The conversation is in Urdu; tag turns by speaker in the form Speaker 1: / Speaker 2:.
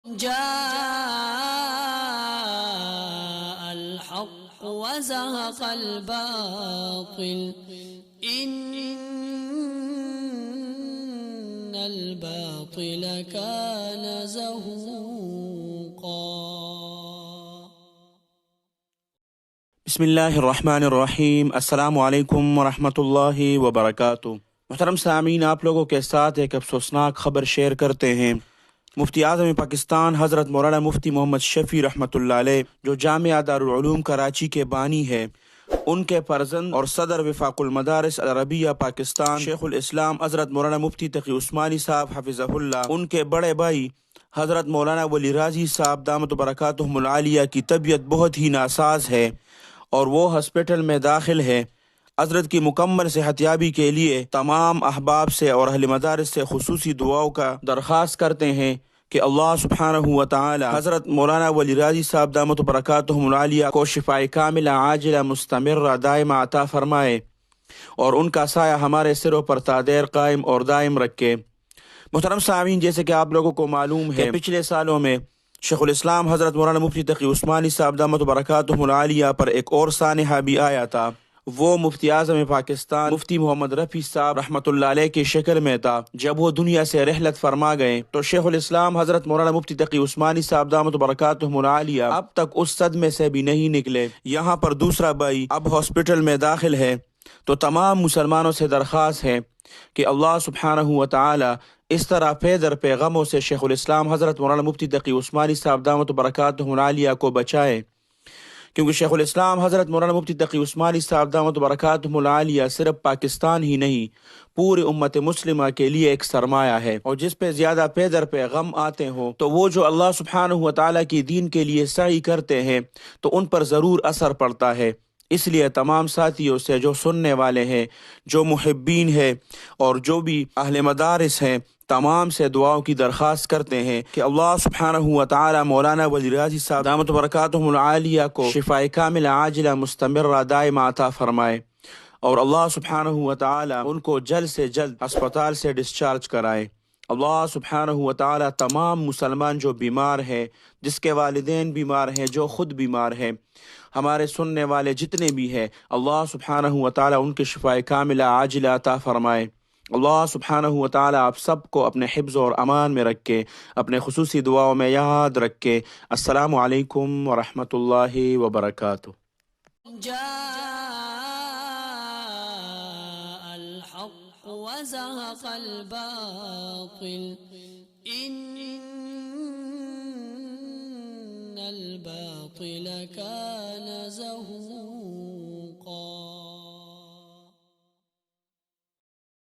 Speaker 1: جاء الحق وزهق الباطل إن الباطل كان زهوقا۔
Speaker 2: بسم اللہ الرحمن الرحیم۔ السلام علیکم ورحمۃ اللہ وبرکاتہ۔ محترم سامعین، آپ لوگوں کے ساتھ ایک افسوسناک خبر شیئر کرتے ہیں۔ مفتی اعظم پاکستان حضرت مولانا مفتی محمد شفیع رحمۃ اللہ علیہ، جو جامعہ دارالعلوم کراچی کے بانی ہے، ان کے فرزند اور صدر وفاق المدارس العربیہ پاکستان شیخ الاسلام حضرت مولانا مفتی تقی عثمانی صاحب حفظہ اللہ، ان کے بڑے بھائی حضرت مولانا ولی راضی صاحب دامت برکاتہم العالیہ کی طبیعت بہت ہی ناساز ہے اور وہ ہاسپٹل میں داخل ہے۔ حضرت کی مکمل صحتیابی کے لیے تمام احباب سے اور اہل مدارس سے خصوصی دعاؤں کا درخواست کرتے ہیں کہ اللہ سبحانہ و تعالی حضرت مولانا ولی راضی صاحب دامت برکاتہم العالیہ کو شفاء کاملہ عاجلہ مستمرہ دائمہ عطا فرمائے اور ان کا سایہ ہمارے سروں پر تا دیر قائم اور دائم رکھے۔ محترم سامعین، جیسے کہ آپ لوگوں کو معلوم ہے، پچھلے سالوں میں شیخ الاسلام حضرت مولانا مفتی تقی عثمانی صاحب دامت برکاتہم العالیہ پر ایک اور سانحہ بھی آیا تھا۔ وہ مفتی اعظم پاکستان مفتی محمد رفیع صاحب رحمۃ اللہ علیہ کی شکل میں تھا۔ جب وہ دنیا سے رحلت فرما گئے تو شیخ الاسلام حضرت مولانا مفتی تقی عثمانی صاحب دامت برکاتہم العالیہ اب تک اس صدمے سے بھی نہیں نکلے۔ یہاں پر دوسرا بھائی اب ہاسپٹل میں داخل ہے، تو تمام مسلمانوں سے درخواست ہے کہ اللہ سبحانہ و تعالی اس طرح پے در پہ غموں سے شیخ الاسلام حضرت مولانا مفتی تقی عثمانی صاحب دامت برکاتہم العالیہ کو بچائے، کیونکہ شیخ الاسلام حضرت مولانا مفتی تقی عثمانی صاحب دامت برکاتہم العالیہ صرف پاکستان ہی نہیں، پوری امت مسلمہ کے لیے ایک سرمایہ ہے، اور جس پہ زیادہ پے در پہ غم آتے ہوں تو وہ جو اللہ سبحانہ و تعالیٰ کی دین کے لیے سعی کرتے ہیں تو ان پر ضرور اثر پڑتا ہے۔ اس لیے تمام ساتھیوں سے جو سننے والے ہیں، جو محبین ہیں اور جو بھی اہل مدارس ہیں، تمام سے دعاؤں کی درخواست کرتے ہیں کہ اللہ سبحانہ و تعالی مولانا ولی راضی صاحب دامت برکاتہم العالیہ کو شفاء کاملہ عاجلہ مستمرہ دائمہ عطا فرمائے اور اللہ سبحانہ و تعالی ان کو جلد سے جلد اسپتال سے ڈسچارج کرائے۔ اللہ سبحانہ و تعالی تمام مسلمان جو بیمار ہیں، جس کے والدین بیمار ہیں، جو خود بیمار ہیں، ہمارے سننے والے جتنے بھی ہیں، اللہ سبحانہ و تعالی ان کے شفاء کاملہ عاجلہ عطا فرمائے۔ اللہ سبحانہ و تعالی آپ سب کو اپنے حفظ اور امان میں رکھے، اپنے خصوصی دعاؤں میں یاد رکھے۔ السلام علیکم ورحمۃ اللہ وبرکاتہ۔
Speaker 1: جاء الحق وزهق الباطل إن الباطل كان زهوقا۔